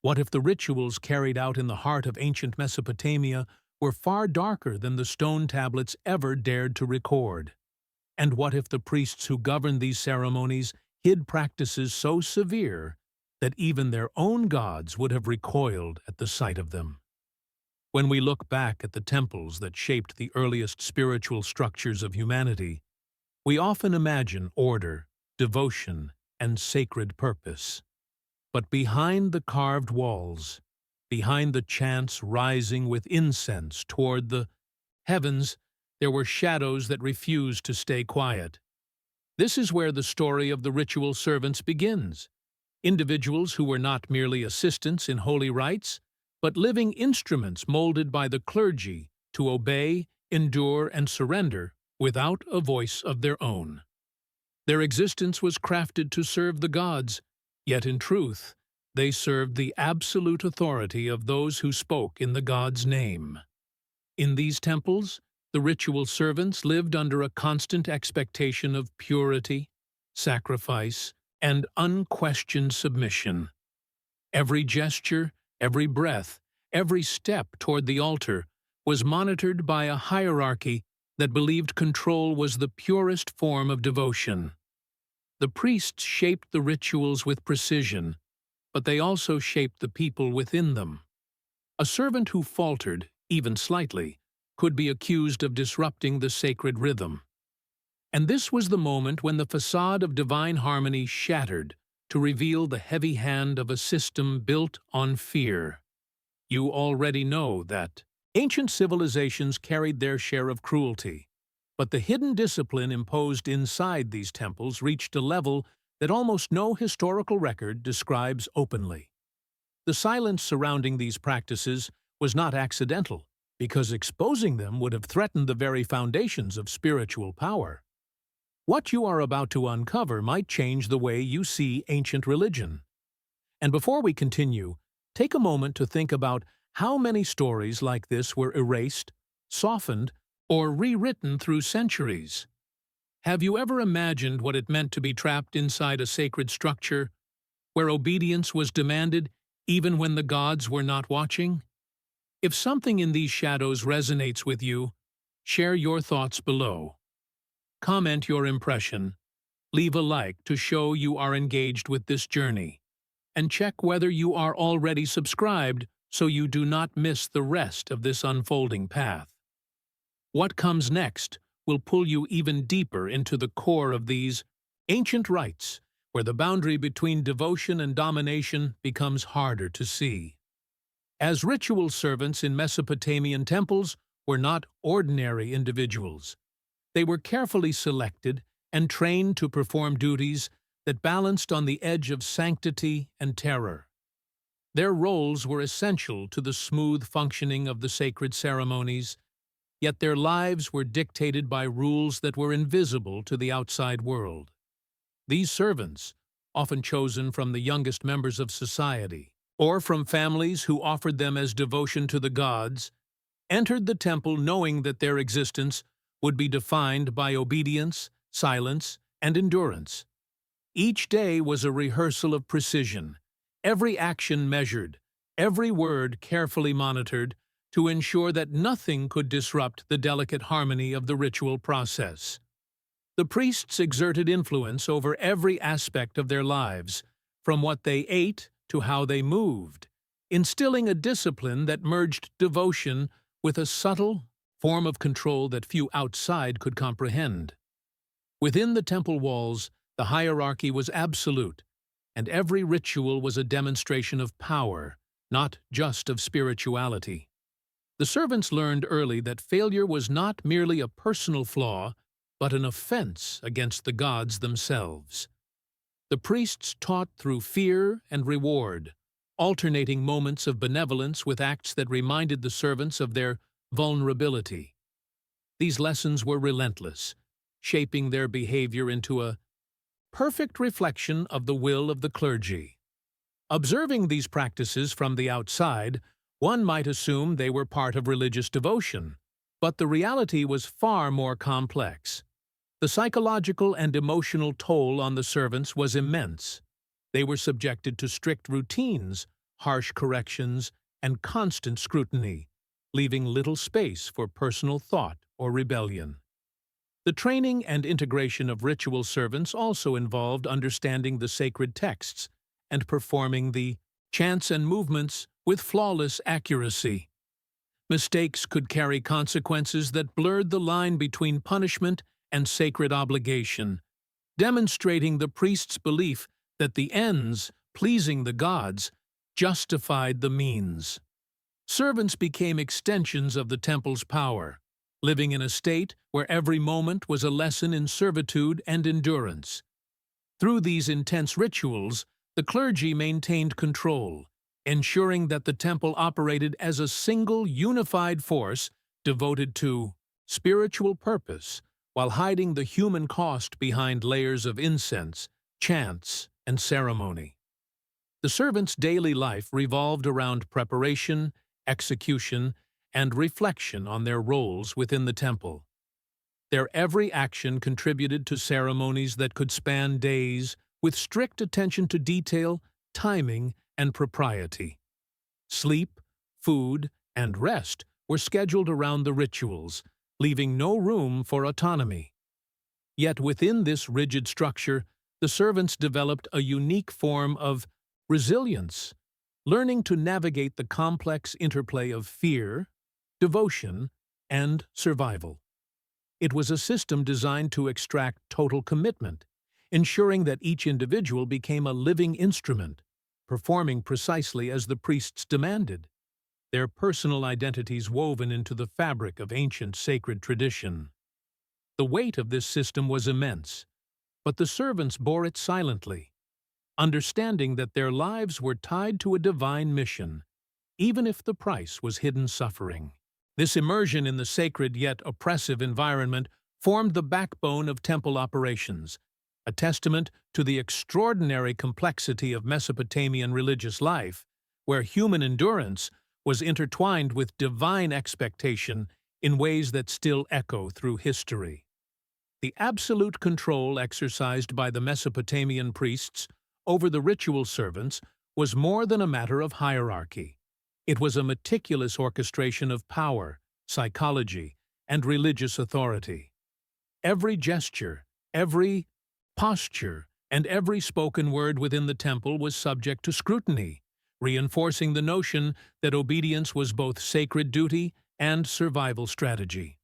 What if the rituals carried out in the heart of ancient Mesopotamia were far darker than the stone tablets ever dared to record? And what if the priests who governed these ceremonies hid practices so severe that even their own gods would have recoiled at the sight of them? When we look back at the temples that shaped the earliest spiritual structures of humanity, we often imagine order, devotion, and sacred purpose. But behind the carved walls, behind the chants rising with incense toward the heavens, there were shadows that refused to stay quiet. This is where the story of the ritual servants begins. Individuals who were not merely assistants in holy rites, but living instruments molded by the clergy to obey, endure, and surrender without a voice of their own. Their existence was crafted to serve the gods, yet in truth, they served the absolute authority of those who spoke in the god's name. In these temples, the ritual servants lived under a constant expectation of purity, sacrifice, and unquestioned submission. Every gesture, every breath, every step toward the altar was monitored by a hierarchy that believed control was the purest form of devotion. The priests shaped the rituals with precision, but they also shaped the people within them. A servant who faltered, even slightly, could be accused of disrupting the sacred rhythm. And this was the moment when the facade of divine harmony shattered to reveal the heavy hand of a system built on fear. You already know that ancient civilizations carried their share of cruelty, but the hidden discipline imposed inside these temples reached a level that almost no historical record describes openly. The silence surrounding these practices was not accidental, because exposing them would have threatened the very foundations of spiritual power. What you are about to uncover might change the way you see ancient religion. And before we continue, take a moment to think about how many stories like this were erased, softened, or rewritten through centuries. Have you ever imagined what it meant to be trapped inside a sacred structure, where obedience was demanded even when the gods were not watching? If something in these shadows resonates with you, share your thoughts below. Comment your impression, leave a like to show you are engaged with this journey, and check whether you are already subscribed so you do not miss the rest of this unfolding path. What comes next will pull you even deeper into the core of these ancient rites, where the boundary between devotion and domination becomes harder to see. As ritual servants in Mesopotamian temples were not ordinary individuals. They were carefully selected and trained to perform duties that balanced on the edge of sanctity and terror. Their roles were essential to the smooth functioning of the sacred ceremonies, yet their lives were dictated by rules that were invisible to the outside world. These servants, often chosen from the youngest members of society, or from families who offered them as devotion to the gods, entered the temple knowing that their existence would be defined by obedience, silence, and endurance. Each day was a rehearsal of precision, every action measured, every word carefully monitored to ensure that nothing could disrupt the delicate harmony of the ritual process. The priests exerted influence over every aspect of their lives, from what they ate to how they moved, instilling a discipline that merged devotion with a subtle form of control that few outside could comprehend. Within the temple walls, the hierarchy was absolute, and every ritual was a demonstration of power, not just of spirituality. The servants learned early that failure was not merely a personal flaw, but an offense against the gods themselves. The priests taught through fear and reward, alternating moments of benevolence with acts that reminded the servants of their vulnerability. These lessons were relentless, shaping their behavior into a perfect reflection of the will of the clergy. Observing these practices from the outside, one might assume they were part of religious devotion, but the reality was far more complex. The psychological and emotional toll on the servants was immense. They were subjected to strict routines, harsh corrections, and constant scrutiny, leaving little space for personal thought or rebellion. The training and integration of ritual servants also involved understanding the sacred texts and performing the chants and movements with flawless accuracy. Mistakes could carry consequences that blurred the line between punishment and sacred obligation, demonstrating the priest's belief that the ends, pleasing the gods, justified the means. Servants became extensions of the temple's power, living in a state where every moment was a lesson in servitude and endurance. Through these intense rituals, the clergy maintained control, ensuring that the temple operated as a single unified force devoted to spiritual purpose, while hiding the human cost behind layers of incense, chants, and ceremony. The servants' daily life revolved around preparation, execution, and reflection on their roles within the temple. Their every action contributed to ceremonies that could span days, with strict attention to detail, timing, and propriety. Sleep, food, and rest were scheduled around the rituals, leaving no room for autonomy. Yet within this rigid structure, the servants developed a unique form of resilience, learning to navigate the complex interplay of fear, devotion, and survival. It was a system designed to extract total commitment, ensuring that each individual became a living instrument, performing precisely as the priests demanded, their personal identities woven into the fabric of ancient sacred tradition. The weight of this system was immense, but the servants bore it silently, understanding that their lives were tied to a divine mission, even if the price was hidden suffering. This immersion in the sacred yet oppressive environment formed the backbone of temple operations, a testament to the extraordinary complexity of Mesopotamian religious life, where human endurance was intertwined with divine expectation in ways that still echo through history. The absolute control exercised by the Mesopotamian priests over the ritual servants was more than a matter of hierarchy. It was a meticulous orchestration of power, psychology, and religious authority. Every gesture, every posture, and every spoken word within the temple was subject to scrutiny, reinforcing the notion that obedience was both sacred duty and survival strategy.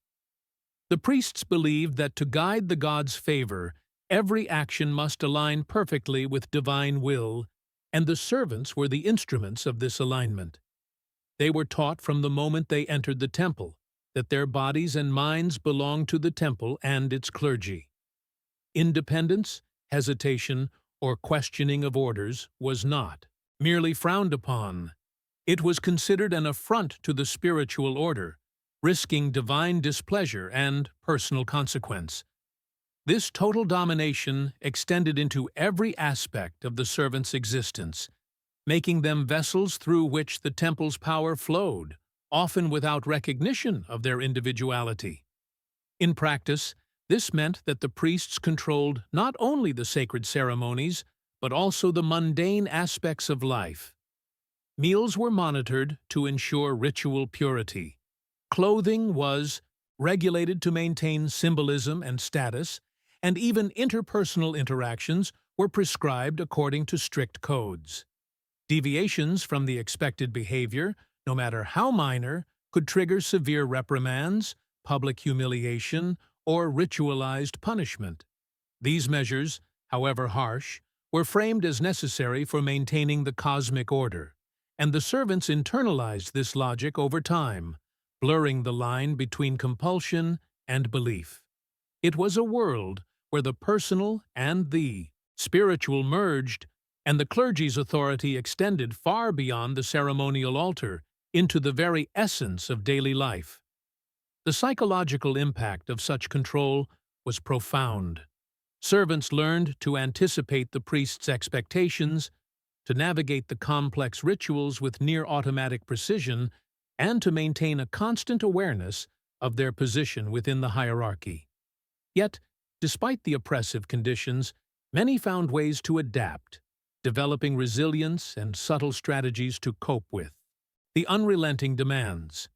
The priests believed that to guide the gods' favor, every action must align perfectly with divine will, and the servants were the instruments of this alignment. They were taught from the moment they entered the temple that their bodies and minds belonged to the temple and its clergy. Independence, hesitation, or questioning of orders was not merely frowned upon. It was considered an affront to the spiritual order, risking divine displeasure and personal consequence. This total domination extended into every aspect of the servants' existence, making them vessels through which the temple's power flowed, often without recognition of their individuality. In practice, this meant that the priests controlled not only the sacred ceremonies, but also the mundane aspects of life. Meals were monitored to ensure ritual purity. Clothing was regulated to maintain symbolism and status, and even interpersonal interactions were prescribed according to strict codes. Deviations from the expected behavior, no matter how minor, could trigger severe reprimands, public humiliation, or ritualized punishment. These measures, however harsh, were framed as necessary for maintaining the cosmic order, and the servants internalized this logic over time, blurring the line between compulsion and belief. It was a world where the personal and the spiritual merged, and the clergy's authority extended far beyond the ceremonial altar into the very essence of daily life. The psychological impact of such control was profound. Servants learned to anticipate the priest's expectations, to navigate the complex rituals with near-automatic precision, and to maintain a constant awareness of their position within the hierarchy. Yet, despite the oppressive conditions, many found ways to adapt. developing resilience and subtle strategies to cope with the unrelenting demands.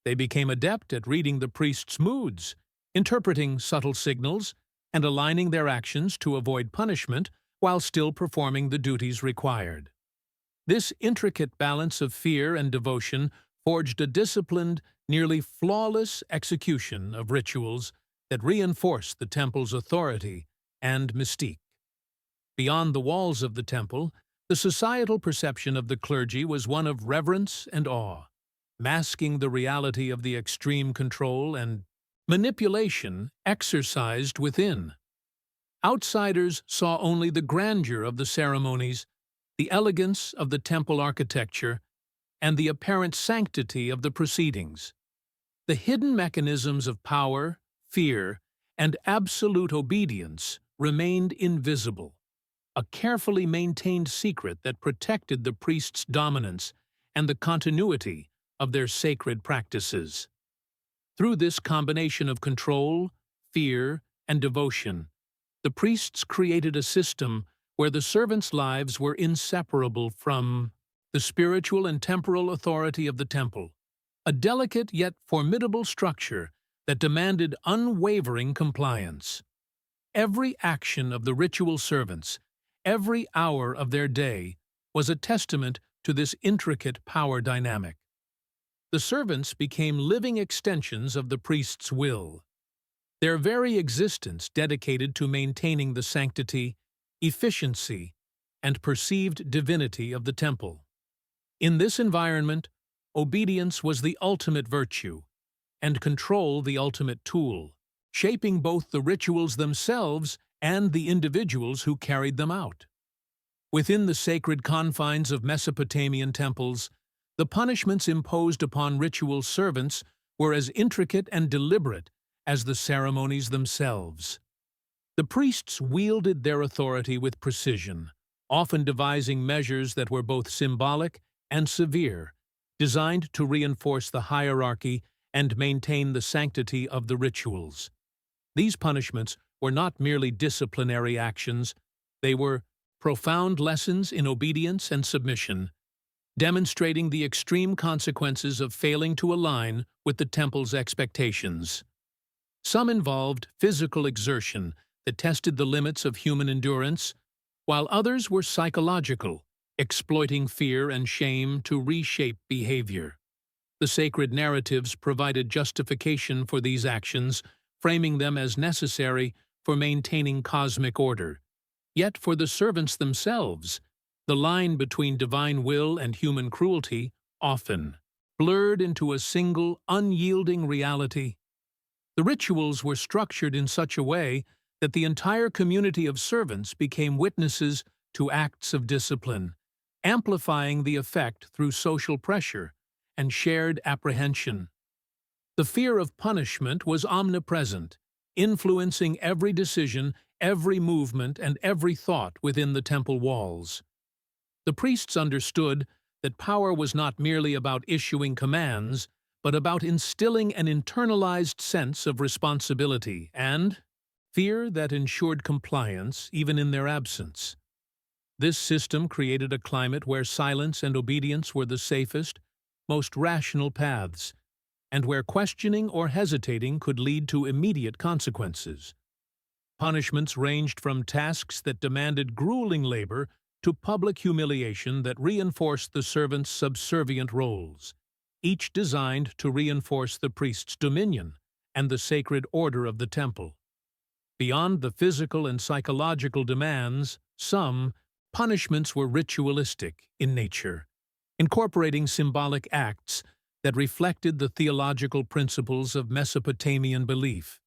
They became adept at reading the priest's moods, interpreting subtle signals, and aligning their actions to avoid punishment while still performing the duties required. This intricate balance of fear and devotion forged a disciplined, nearly flawless execution of rituals that reinforced the temple's authority and mystique. Beyond the walls of the temple, the societal perception of the clergy was one of reverence and awe, masking the reality of the extreme control and manipulation exercised within. Outsiders saw only the grandeur of the ceremonies, the elegance of the temple architecture, and the apparent sanctity of the proceedings. The hidden mechanisms of power, fear, and absolute obedience remained invisible, a carefully maintained secret that protected the priests' dominance and the continuity of their sacred practices. Through this combination of control, fear, and devotion, the priests created a system where the servants' lives were inseparable from the spiritual and temporal authority of the temple, a delicate yet formidable structure that demanded unwavering compliance. Every action of the ritual servants, every hour of their day, was a testament to this intricate power dynamic. The servants became living extensions of the priest's will, their very existence dedicated to maintaining the sanctity, efficiency, and perceived divinity of the temple. In this environment, obedience was the ultimate virtue, and control the ultimate tool, shaping both the rituals themselves and the individuals who carried them out. Within the sacred confines of Mesopotamian temples, the punishments imposed upon ritual servants were as intricate and deliberate as the ceremonies themselves. The priests wielded their authority with precision, often devising measures that were both symbolic and severe, designed to reinforce the hierarchy and maintain the sanctity of the rituals. These punishments were not merely disciplinary actions, they were profound lessons in obedience and submission, demonstrating the extreme consequences of failing to align with the temple's expectations. Some involved physical exertion that tested the limits of human endurance, while others were psychological, exploiting fear and shame to reshape behavior. The sacred narratives provided justification for these actions, framing them as necessary for maintaining cosmic order. Yet for the servants themselves, the line between divine will and human cruelty often blurred into a single, unyielding reality. The rituals were structured in such a way that the entire community of servants became witnesses to acts of discipline, amplifying the effect through social pressure and shared apprehension. The fear of punishment was omnipresent, influencing every decision, every movement, and every thought within the temple walls. The priests understood that power was not merely about issuing commands, but about instilling an internalized sense of responsibility and fear that ensured compliance even in their absence. This system created a climate where silence and obedience were the safest, most rational paths, and where questioning or hesitating could lead to immediate consequences. Punishments ranged from tasks that demanded grueling labor to public humiliation that reinforced the servants' subservient roles, each designed to reinforce the priest's dominion and the sacred order of the temple. Beyond the physical and psychological demands, some punishments were ritualistic in nature, incorporating symbolic acts that reflected the theological principles of Mesopotamian belief.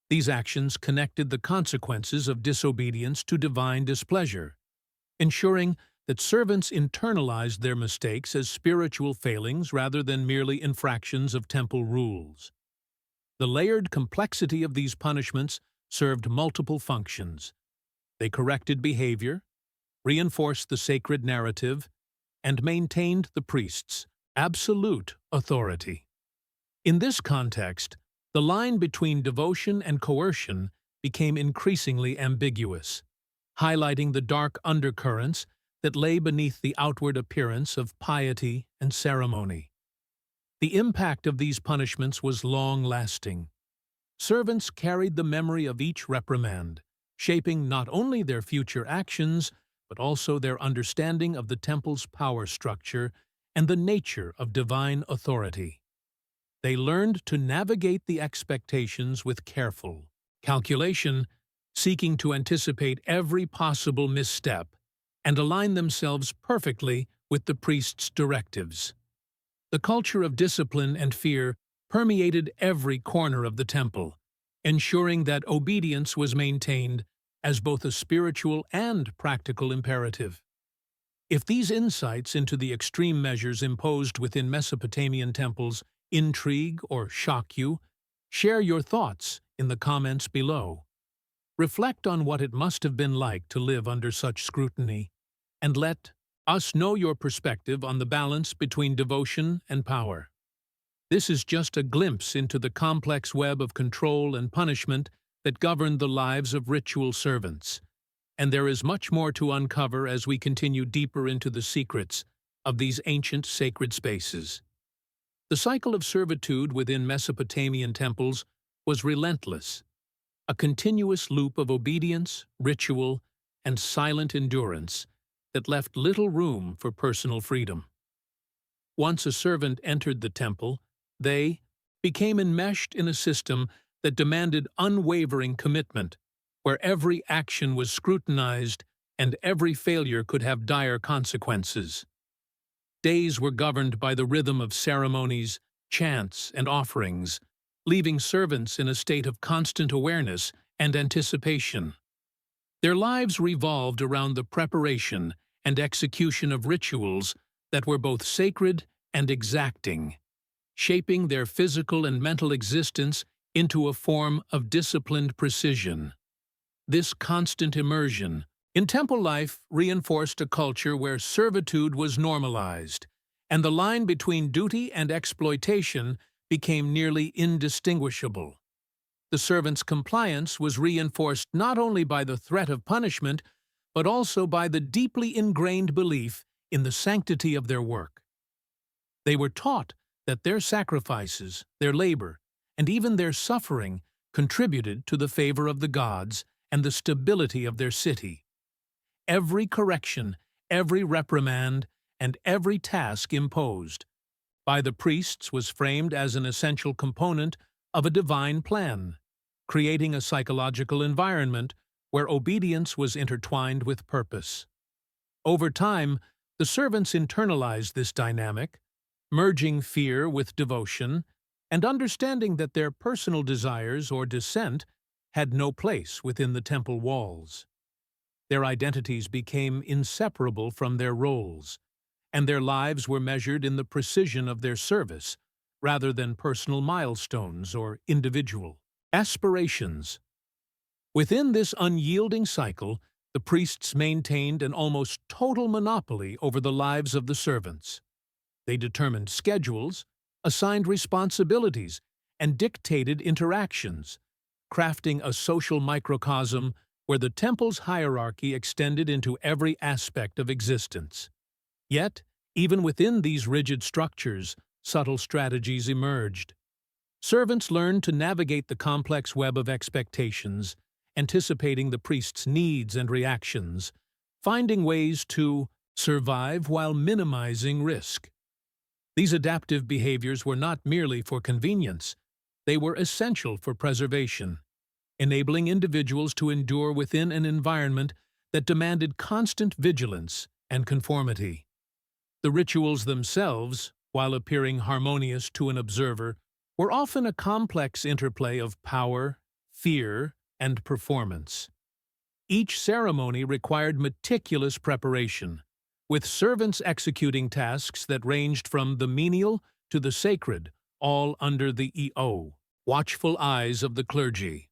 These actions connected the consequences of disobedience to divine displeasure, ensuring that servants internalized their mistakes as spiritual failings rather than merely infractions of temple rules. The layered complexity of these punishments served multiple functions. They corrected behavior, reinforced the sacred narrative, and maintained the priest's absolute authority. In this context, the line between devotion and coercion became increasingly ambiguous. highlighting the dark undercurrents that lay beneath the outward appearance of piety and ceremony. The impact of these punishments was long-lasting. Servants carried the memory of each reprimand, shaping not only their future actions, but also their understanding of the temple's power structure and the nature of divine authority. They learned to navigate the expectations with careful calculation, seeking to anticipate every possible misstep and align themselves perfectly with the priest's directives. The culture of discipline and fear permeated every corner of the temple, ensuring that obedience was maintained as both a spiritual and practical imperative. If these insights into the extreme measures imposed within Mesopotamian temples intrigue or shock you, share your thoughts in the comments below. Reflect on what it must have been like to live under such scrutiny, and let us know your perspective on the balance between devotion and power. This is just a glimpse into the complex web of control and punishment that governed the lives of ritual servants, and there is much more to uncover as we continue deeper into the secrets of these ancient sacred spaces. The cycle of servitude within Mesopotamian temples was relentless, a continuous loop of obedience, ritual, and silent endurance that left little room for personal freedom. Once a servant entered the temple, they became enmeshed in a system that demanded unwavering commitment, where every action was scrutinized and every failure could have dire consequences. Days were governed by the rhythm of ceremonies, chants, and offerings, leaving servants in a state of constant awareness and anticipation. Their lives revolved around the preparation and execution of rituals that were both sacred and exacting, shaping their physical and mental existence into a form of disciplined precision. This constant immersion in temple life reinforced a culture where servitude was normalized, and the line between duty and exploitation became nearly indistinguishable. The servants' compliance was reinforced not only by the threat of punishment, but also by the deeply ingrained belief in the sanctity of their work. They were taught that their sacrifices, their labor, and even their suffering contributed to the favor of the gods and the stability of their city. Every correction, every reprimand, and every task imposed by the priests was framed as an essential component of a divine plan, creating a psychological environment where obedience was intertwined with purpose. Over time, the servants internalized this dynamic, merging fear with devotion, and understanding that their personal desires or dissent had no place within the temple walls. Their identities became inseparable from their roles, and their lives were measured in the precision of their service, rather than personal milestones or individual aspirations. Within this unyielding cycle, the priests maintained an almost total monopoly over the lives of the servants. They determined schedules, assigned responsibilities, and dictated interactions, crafting a social microcosm where the temple's hierarchy extended into every aspect of existence. Yet, even within these rigid structures, subtle strategies emerged. Servants learned to navigate the complex web of expectations, anticipating the priest's needs and reactions, finding ways to survive while minimizing risk. These adaptive behaviors were not merely for convenience, they were essential for preservation, enabling individuals to endure within an environment that demanded constant vigilance and conformity. The rituals themselves, while appearing harmonious to an observer, were often a complex interplay of power, fear, and performance. Each ceremony required meticulous preparation, with servants executing tasks that ranged from the menial to the sacred, all under the watchful eyes of the clergy.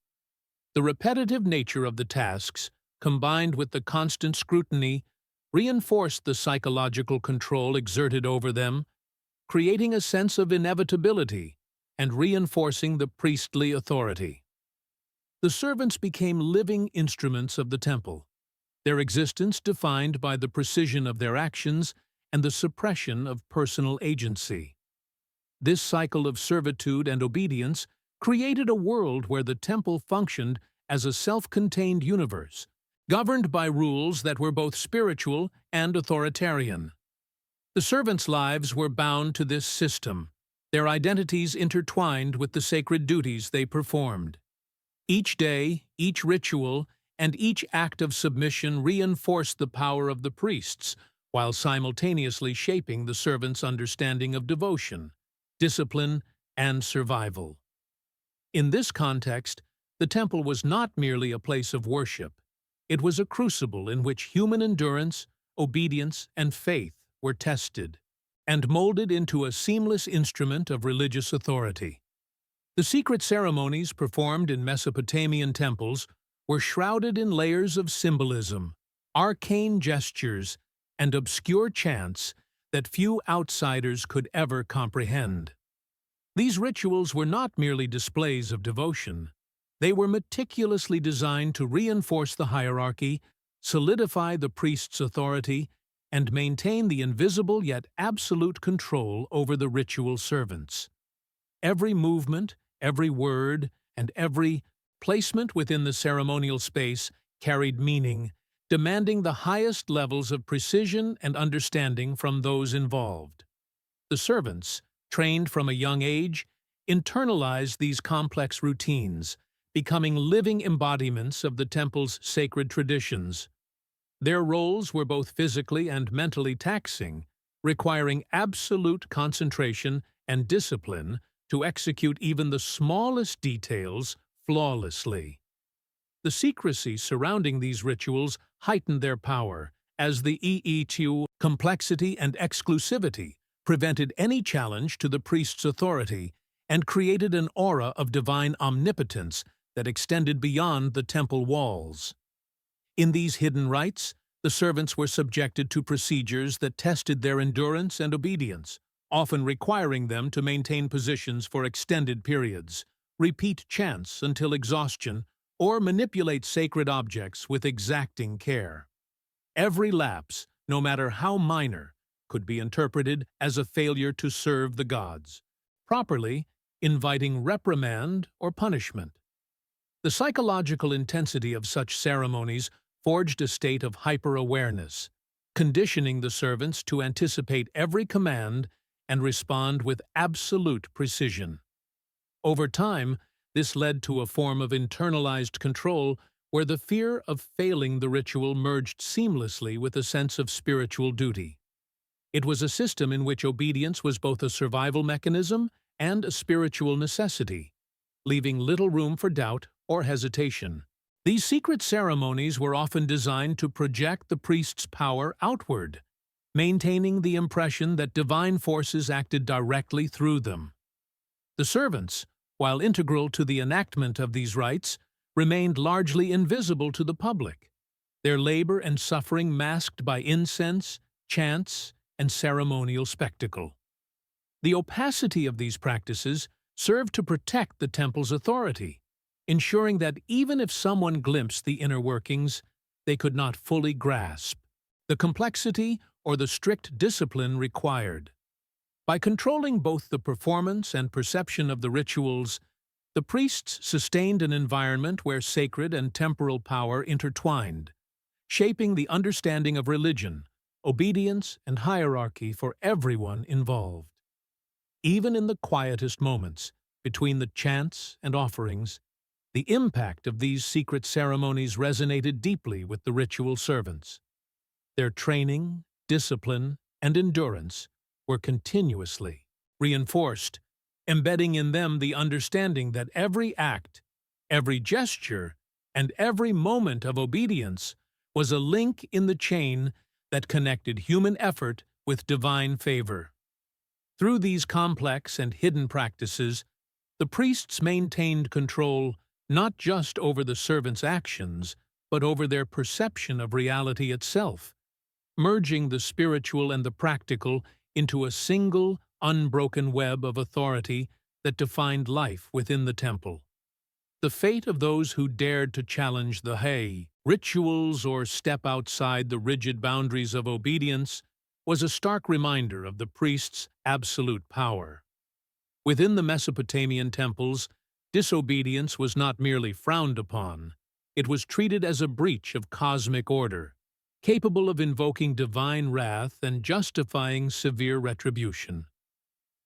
The repetitive nature of the tasks, combined with the constant scrutiny, reinforced the psychological control exerted over them, creating a sense of inevitability and reinforcing the priestly authority. The servants became living instruments of the temple, their existence defined by the precision of their actions and the suppression of personal agency. This cycle of servitude and obedience created a world where the temple functioned as a self-contained universe, governed by rules that were both spiritual and authoritarian. The servants' lives were bound to this system, their identities intertwined with the sacred duties they performed. Each day, each ritual, and each act of submission reinforced the power of the priests, while simultaneously shaping the servants' understanding of devotion, discipline, and survival. In this context, the temple was not merely a place of worship. It was a crucible in which human endurance, obedience, and faith were tested and molded into a seamless instrument of religious authority. The secret ceremonies performed in Mesopotamian temples were shrouded in layers of symbolism, arcane gestures, and obscure chants that few outsiders could ever comprehend. These rituals were not merely displays of devotion. They were meticulously designed to reinforce the hierarchy, solidify the priest's authority, and maintain the invisible yet absolute control over the ritual servants. Every movement, every word, and every placement within the ceremonial space carried meaning, demanding the highest levels of precision and understanding from those involved. The servants, trained from a young age, internalized these complex routines, becoming living embodiments of the temple's sacred traditions. Their roles were both physically and mentally taxing, requiring absolute concentration and discipline to execute even the smallest details flawlessly. The secrecy surrounding these rituals heightened their power, as the complexity and exclusivity prevented any challenge to the priest's authority and created an aura of divine omnipotence that extended beyond the temple walls. In these hidden rites, the servants were subjected to procedures that tested their endurance and obedience, often requiring them to maintain positions for extended periods, repeat chants until exhaustion, or manipulate sacred objects with exacting care. Every lapse, no matter how minor, could be interpreted as a failure to serve the gods, properly inviting reprimand or punishment. The psychological intensity of such ceremonies forged a state of hyper-awareness, conditioning the servants to anticipate every command and respond with absolute precision. Over time, this led to a form of internalized control where the fear of failing the ritual merged seamlessly with a sense of spiritual duty. It was a system in which obedience was both a survival mechanism and a spiritual necessity, leaving little room for doubt or hesitation. These secret ceremonies were often designed to project the priest's power outward, maintaining the impression that divine forces acted directly through them. The servants, while integral to the enactment of these rites, remained largely invisible to the public, their labor and suffering masked by incense, chants, and ceremonial spectacle. The opacity of these practices served to protect the temple's authority, ensuring that even if someone glimpsed the inner workings, they could not fully grasp the complexity or the strict discipline required. By controlling both the performance and perception of the rituals, the priests sustained an environment where sacred and temporal power intertwined, shaping the understanding of religion, obedience, and hierarchy for everyone involved. Even in the quietest moments, between the chants and offerings, the impact of these secret ceremonies resonated deeply with the ritual servants. Their training, discipline, and endurance were continuously reinforced, embedding in them the understanding that every act, every gesture, and every moment of obedience was a link in the chain that connected human effort with divine favor. Through these complex and hidden practices, the priests maintained control not just over the servants' actions, but over their perception of reality itself, merging the spiritual and the practical into a single, unbroken web of authority that defined life within the temple. The fate of those who dared to challenge the rituals or step outside the rigid boundaries of obedience was a stark reminder of the priest's absolute power. Within the Mesopotamian temples, disobedience was not merely frowned upon, it was treated as a breach of cosmic order, capable of invoking divine wrath and justifying severe retribution.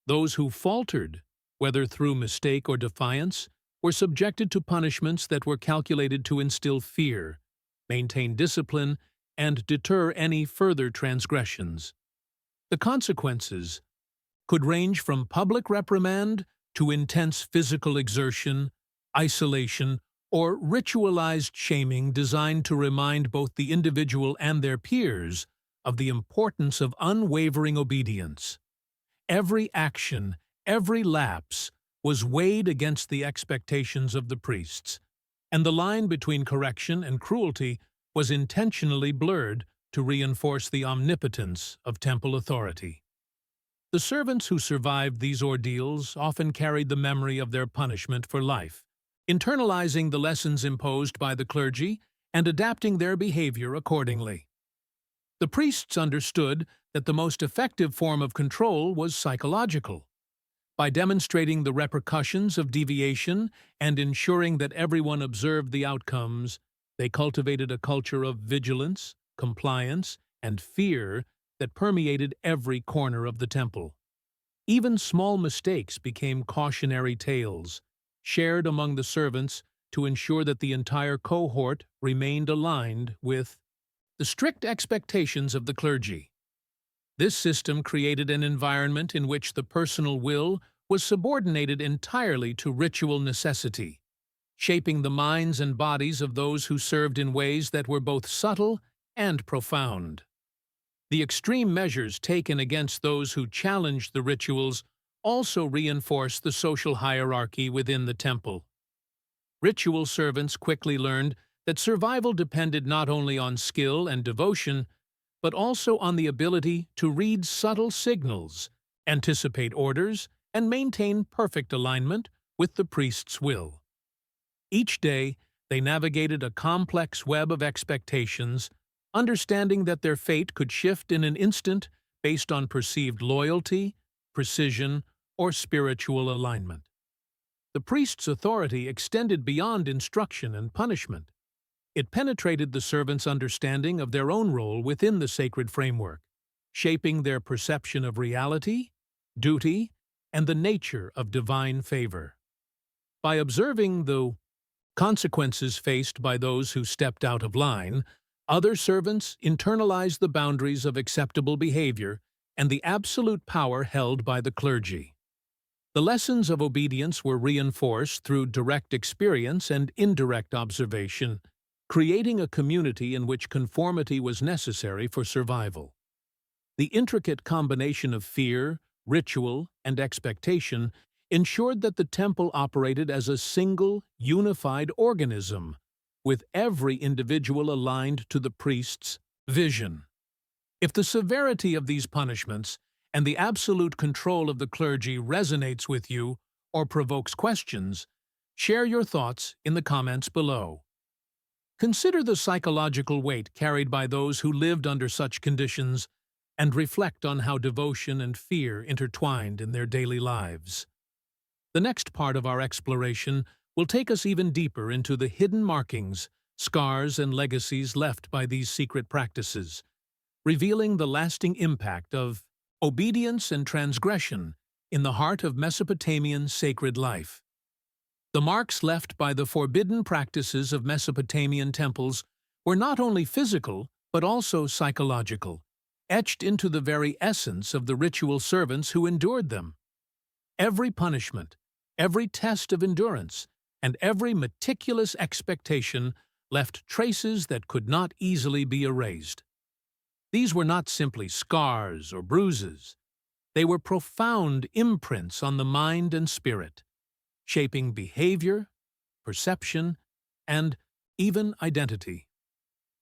Those who faltered, whether through mistake or defiance, were subjected to punishments that were calculated to instill fear, maintain discipline, and deter any further transgressions. The consequences could range from public reprimand to intense physical exertion, isolation, or ritualized shaming designed to remind both the individual and their peers of the importance of unwavering obedience. Every action, every lapse, was weighed against the expectations of the priests, and the line between correction and cruelty was intentionally blurred to reinforce the omnipotence of temple authority. The servants who survived these ordeals often carried the memory of their punishment for life, internalizing the lessons imposed by the clergy and adapting their behavior accordingly. The priests understood that the most effective form of control was psychological. By demonstrating the repercussions of deviation and ensuring that everyone observed the outcomes, they cultivated a culture of vigilance, compliance, and fear that permeated every corner of the temple. Even small mistakes became cautionary tales, shared among the servants to ensure that the entire cohort remained aligned with the strict expectations of the clergy. This system created an environment in which the personal will was subordinated entirely to ritual necessity, shaping the minds and bodies of those who served in ways that were both subtle and profound. The extreme measures taken against those who challenged the rituals also reinforced the social hierarchy within the temple. Ritual servants quickly learned that survival depended not only on skill and devotion, but also on the ability to read subtle signals, anticipate orders, and maintain perfect alignment with the priest's will. Each day, they navigated a complex web of expectations, understanding that their fate could shift in an instant based on perceived loyalty, precision, or spiritual alignment. The priest's authority extended beyond instruction and punishment. It penetrated the servants' understanding of their own role within the sacred framework, shaping their perception of reality, duty, and the nature of divine favor. By observing the consequences faced by those who stepped out of line, other servants internalized the boundaries of acceptable behavior and the absolute power held by the clergy. The lessons of obedience were reinforced through direct experience and indirect observation, creating a community in which conformity was necessary for survival. The intricate combination of fear, ritual, and expectation ensured that the temple operated as a single, unified organism, with every individual aligned to the priest's vision. If the severity of these punishments and the absolute control of the clergy resonates with you or provokes questions, share your thoughts in the comments below. Consider the psychological weight carried by those who lived under such conditions and reflect on how devotion and fear intertwined in their daily lives. The next part of our exploration will take us even deeper into the hidden markings, scars, and legacies left by these secret practices, revealing the lasting impact of obedience and transgression in the heart of Mesopotamian sacred life. The marks left by the forbidden practices of Mesopotamian temples were not only physical but also psychological, etched into the very essence of the ritual servants who endured them. Every punishment, every test of endurance, and every meticulous expectation left traces that could not easily be erased. These were not simply scars or bruises. They were profound imprints on the mind and spirit, shaping behavior, perception, and even identity.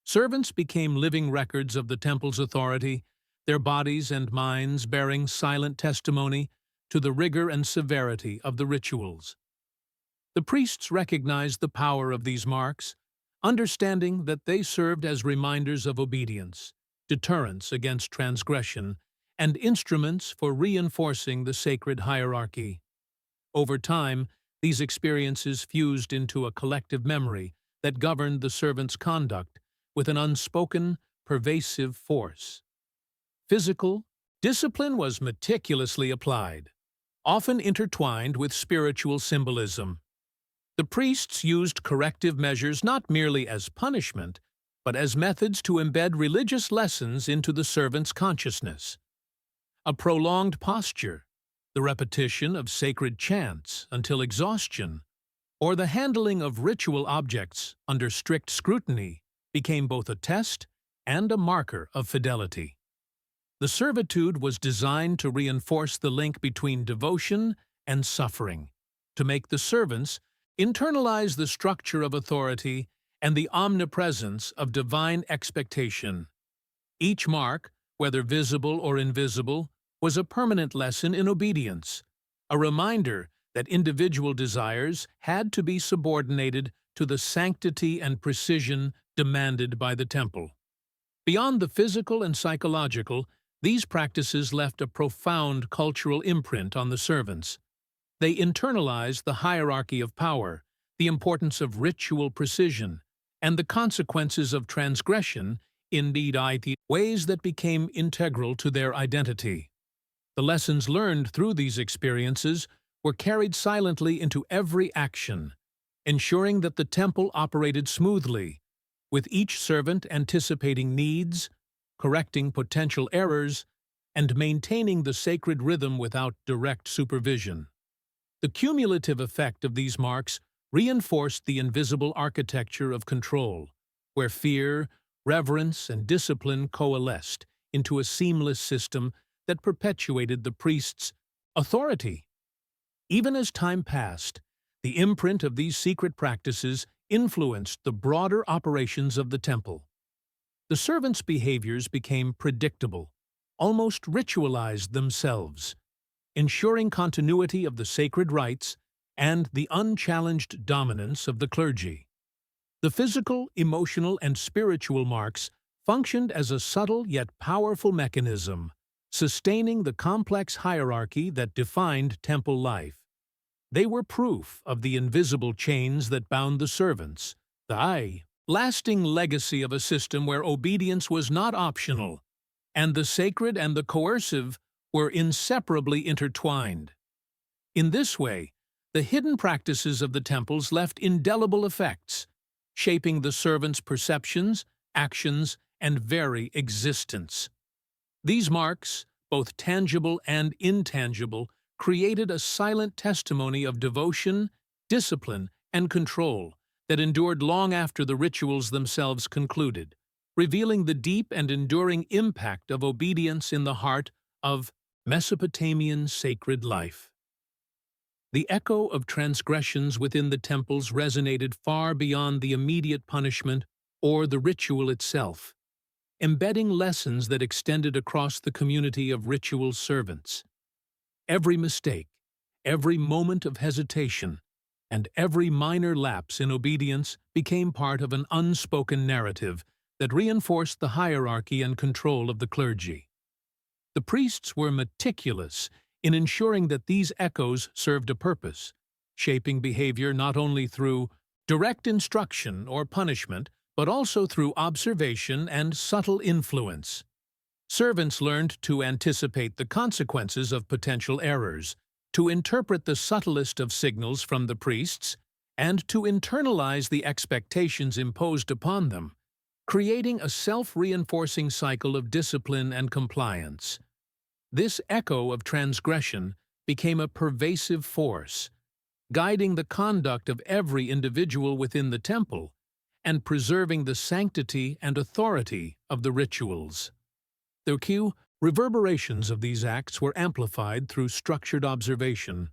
Servants became living records of the temple's authority, their bodies and minds bearing silent testimony to the rigor and severity of the rituals. The priests recognized the power of these marks, understanding that they served as reminders of obedience, deterrents against transgression, and instruments for reinforcing the sacred hierarchy. Over time, these experiences fused into a collective memory that governed the servant's conduct with an unspoken, pervasive force. Physical discipline was meticulously applied, often intertwined with spiritual symbolism. The priests used corrective measures not merely as punishment, but as methods to embed religious lessons into the servant's consciousness. A prolonged posture, the repetition of sacred chants until exhaustion, or the handling of ritual objects under strict scrutiny became both a test and a marker of fidelity. The servitude was designed to reinforce the link between devotion and suffering, to make the servants internalize the structure of authority and the omnipresence of divine expectation. Each mark, whether visible or invisible, was a permanent lesson in obedience, a reminder that individual desires had to be subordinated to the sanctity and precision demanded by the temple. Beyond the physical and psychological, these practices left a profound cultural imprint on the servants. They internalized the hierarchy of power, the importance of ritual precision, and the consequences of transgression in ways that became integral to their identity. The lessons learned through these experiences were carried silently into every action, ensuring that the temple operated smoothly, with each servant anticipating needs, correcting potential errors, and maintaining the sacred rhythm without direct supervision. The cumulative effect of these marks reinforced the invisible architecture of control, where fear, reverence, and discipline coalesced into a seamless system that perpetuated the priest's authority. Even as time passed, the imprint of these secret practices influenced the broader operations of the temple. The servants' behaviors became predictable, almost ritualized themselves, ensuring continuity of the sacred rites and the unchallenged dominance of the clergy. The physical, emotional, and spiritual marks functioned as a subtle yet powerful mechanism, sustaining the complex hierarchy that defined temple life. They were proof of the invisible chains that bound the servants, the lasting legacy of a system where obedience was not optional, and the sacred and the coercive were inseparably intertwined. In this way, the hidden practices of the temples left indelible effects, shaping the servants' perceptions, actions, and very existence. These marks, both tangible and intangible, created a silent testimony of devotion, discipline, and control that endured long after the rituals themselves concluded, revealing the deep and enduring impact of obedience in the heart of Mesopotamian sacred life. The echo of transgressions within the temples resonated far beyond the immediate punishment or the ritual itself, embedding lessons that extended across the community of ritual servants. Every mistake, every moment of hesitation, and every minor lapse in obedience became part of an unspoken narrative that reinforced the hierarchy and control of the clergy. The priests were meticulous in ensuring that these echoes served a purpose, shaping behavior not only through direct instruction or punishment, but also through observation and subtle influence. Servants learned to anticipate the consequences of potential errors, to interpret the subtlest of signals from the priests, and to internalize the expectations imposed upon them, creating a self-reinforcing cycle of discipline and compliance. This echo of transgression became a pervasive force, guiding the conduct of every individual within the temple and preserving the sanctity and authority of the rituals. The reverberations of these acts were amplified through structured observation,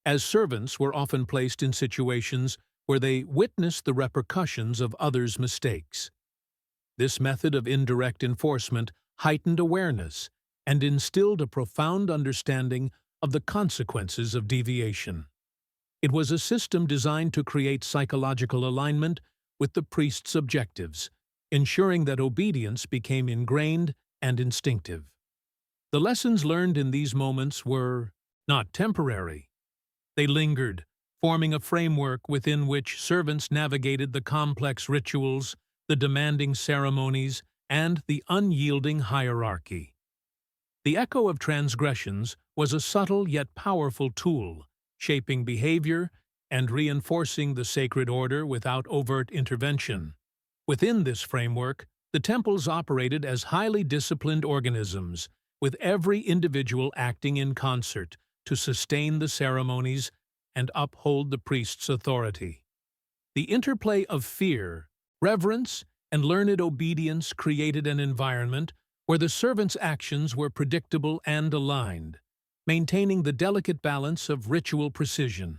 as servants were often placed in situations where they witnessed the repercussions of others' mistakes. This method of indirect enforcement heightened awareness and instilled a profound understanding of the consequences of deviation. It was a system designed to create psychological alignment with the priest's objectives, ensuring that obedience became ingrained and instinctive. The lessons learned in these moments were not temporary. They lingered, forming a framework within which servants navigated the complex rituals, the demanding ceremonies, and the unyielding hierarchy. The echo of transgressions was a subtle yet powerful tool, shaping behavior and reinforcing the sacred order without overt intervention. Within this framework, the temples operated as highly disciplined organisms, with every individual acting in concert to sustain the ceremonies and uphold the priest's authority. The interplay of fear, reverence, and learned obedience created an environment where the servant's actions were predictable and aligned, maintaining the delicate balance of ritual precision.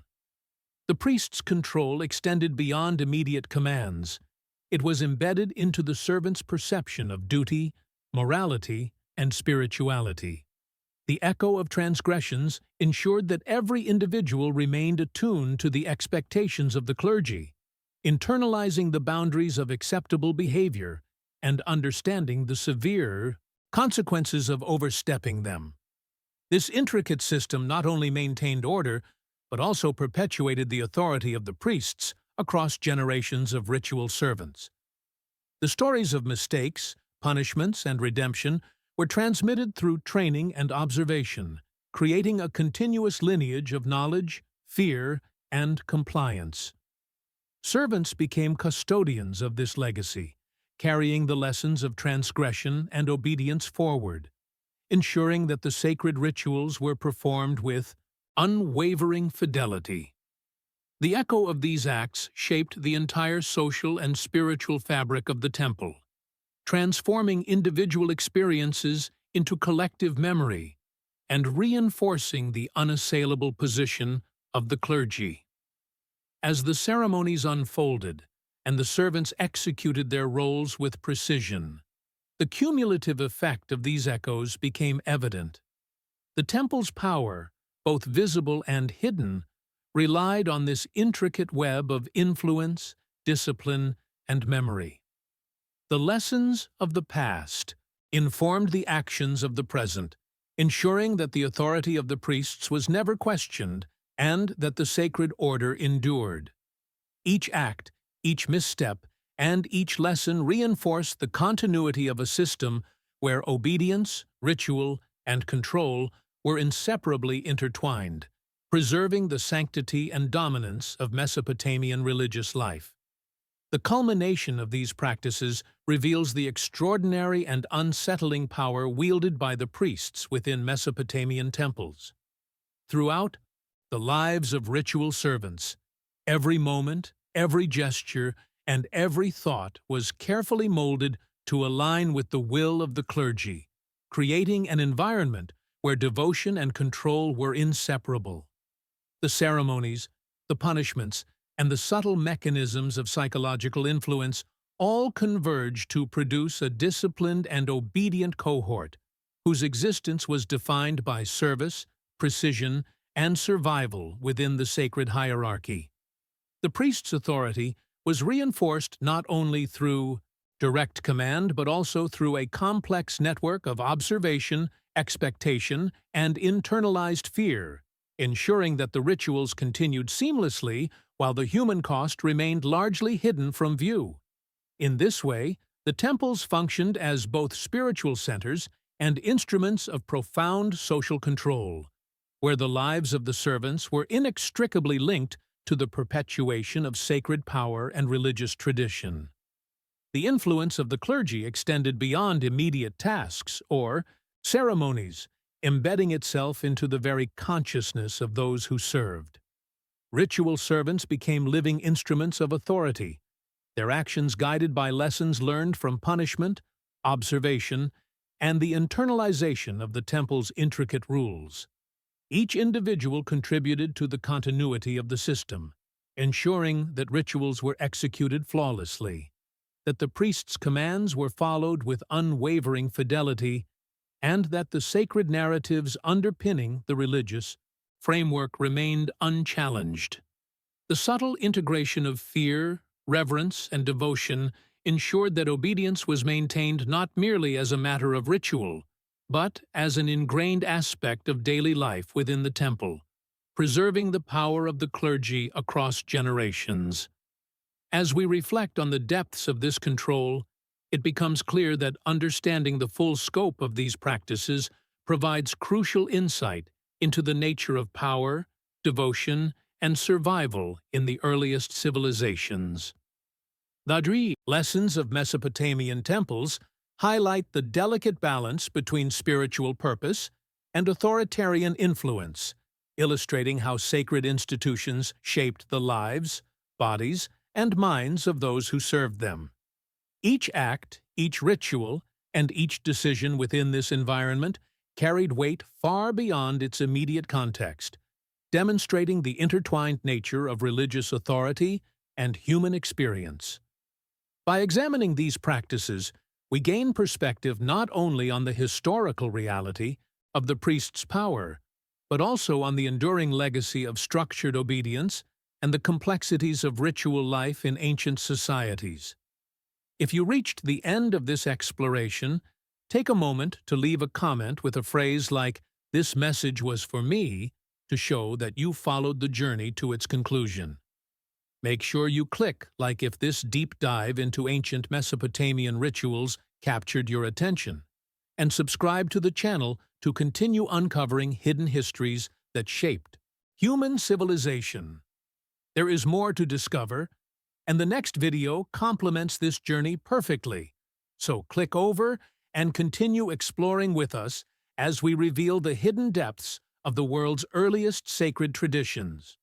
The priest's control extended beyond immediate commands. It was embedded into the servant's perception of duty, morality, and spirituality. The echo of transgressions ensured that every individual remained attuned to the expectations of the clergy, internalizing the boundaries of acceptable behavior and understanding the severe consequences of overstepping them. This intricate system not only maintained order, but also perpetuated the authority of the priests across generations of ritual servants. The stories of mistakes, punishments, and redemption were transmitted through training and observation, creating a continuous lineage of knowledge, fear, and compliance. Servants became custodians of this legacy, carrying the lessons of transgression and obedience forward, ensuring that the sacred rituals were performed with unwavering fidelity. The echo of these acts shaped the entire social and spiritual fabric of the temple, transforming individual experiences into collective memory and reinforcing the unassailable position of the clergy. As the ceremonies unfolded and the servants executed their roles with precision, the cumulative effect of these echoes became evident. The temple's power, both visible and hidden, relied on this intricate web of influence, discipline, and memory. The lessons of the past informed the actions of the present, ensuring that the authority of the priests was never questioned and that the sacred order endured. Each act, each misstep, and each lesson reinforced the continuity of a system where obedience, ritual, and control were inseparably intertwined, preserving the sanctity and dominance of Mesopotamian religious life. The culmination of these practices reveals the extraordinary and unsettling power wielded by the priests within Mesopotamian temples. Throughout the lives of ritual servants, every moment, every gesture, and every thought was carefully molded to align with the will of the clergy, creating an environment where devotion and control were inseparable. The ceremonies, the punishments, and the subtle mechanisms of psychological influence all converge to produce a disciplined and obedient cohort, whose existence was defined by service, precision, and survival within the sacred hierarchy. The priest's authority was reinforced not only through direct command but also through a complex network of observation, expectation, and internalized fear, ensuring that the rituals continued seamlessly while the human cost remained largely hidden from view. In this way, the temples functioned as both spiritual centers and instruments of profound social control, where the lives of the servants were inextricably linked to the perpetuation of sacred power and religious tradition. The influence of the clergy extended beyond immediate tasks or ceremonies, embedding itself into the very consciousness of those who served. Ritual servants became living instruments of authority, their actions guided by lessons learned from punishment, observation, and the internalization of the temple's intricate rules. Each individual contributed to the continuity of the system, ensuring that rituals were executed flawlessly, that the priest's commands were followed with unwavering fidelity, and that the sacred narratives underpinning the religious framework remained unchallenged. The subtle integration of fear, reverence, and devotion ensured that obedience was maintained not merely as a matter of ritual, but as an ingrained aspect of daily life within the temple, preserving the power of the clergy across generations. As we reflect on the depths of this control, it becomes clear that understanding the full scope of these practices provides crucial insight into the nature of power, devotion, and survival in the earliest civilizations. The lessons of Mesopotamian temples highlight the delicate balance between spiritual purpose and authoritarian influence, illustrating how sacred institutions shaped the lives, bodies, and minds of those who served them. Each act, each ritual, and each decision within this environment carried weight far beyond its immediate context, demonstrating the intertwined nature of religious authority and human experience. By examining these practices, we gain perspective not only on the historical reality of the priest's power, but also on the enduring legacy of structured obedience and the complexities of ritual life in ancient societies. If you reached the end of this exploration, take a moment to leave a comment with a phrase like, "This message was for me," to show that you followed the journey to its conclusion. Make sure you click like if this deep dive into ancient Mesopotamian rituals captured your attention, and subscribe to the channel to continue uncovering hidden histories that shaped human civilization. There is more to discover, and the next video complements this journey perfectly. So click over and continue exploring with us as we reveal the hidden depths of the world's earliest sacred traditions.